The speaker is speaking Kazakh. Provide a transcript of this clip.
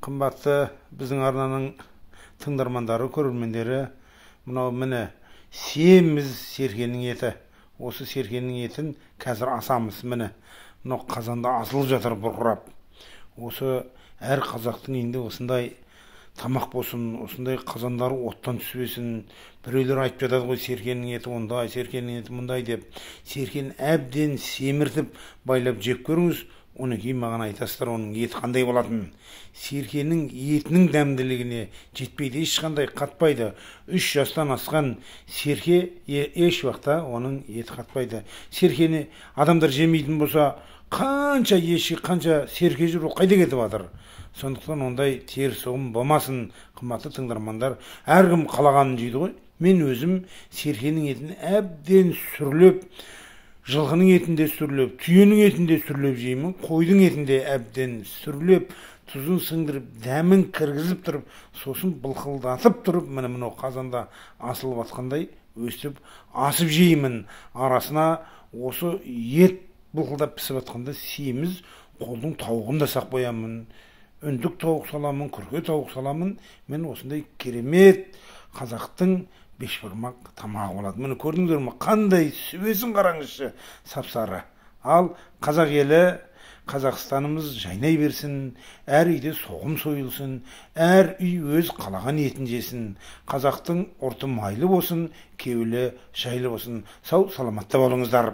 Қымбатты біздің арнаның тыңдармандары, көрермендері, мынау міне семіз серкенің еті. Осы серкенің етін қазір асамыз. Міне мынау қазанда асылып жатыр бұрқырап. Осы әр қазақтың үйінде осындай тамақ болсын, осындай қазандары оттан түспесін. Біреулер айтып жатады ғой, серкенің еті ондай, серкенің еті мұндай деп. Серкені әбден семіртіп байлап жеп көріңіз. Оны кейін маған айтасыздар, оның еті қандай болатынын. Серкенің етінің дәмділігіне жетпейді, ешқандай қатпайды. 3 жастан асқан серке еш уақытта оның еті қатпайды. Серкені адамдар жемейтін болса, қанша ешкі, қанша серке жүр, ол қайда кетіп жатыр? Сондықтан ондай теріс ұғым болмасын, қымбатты тыңдармандар. Әркім қалағанын жейді ғой. Мен өзім серкенің етін әбден сүрлеп, жылқының етінде сүрлеп, түйенің етінде сүрлеп жеймін, қойдың етінде әбден сүрлеп, тұзын сіңдіріп, дәмін кіргізіп тұрып, сосын былқылдатып тұрып, мынау қазанда асылып атқандай өстіп асып жеймін. Арасына осы ет былқылдап пісіп атқанда семіз қолдың тауығын да сақ қоямын. Үндік тауық саламын, күрке тауық саламын. Мен осындай керемет қазақтың бешбармақ тамағы болады. Міне көрдіңіздер ме, қандай сүбесін қараңызшы, сап-сары. Ал қазақ елі, Қазақстанымыз жайнай берсін, әр үйде соғым сойылсын, әр үй өз қалаған етін жесін. Қазақтың ұрты майлы болсын, кеуілі жайлы болсын. Сау, саламатта болыңыздар.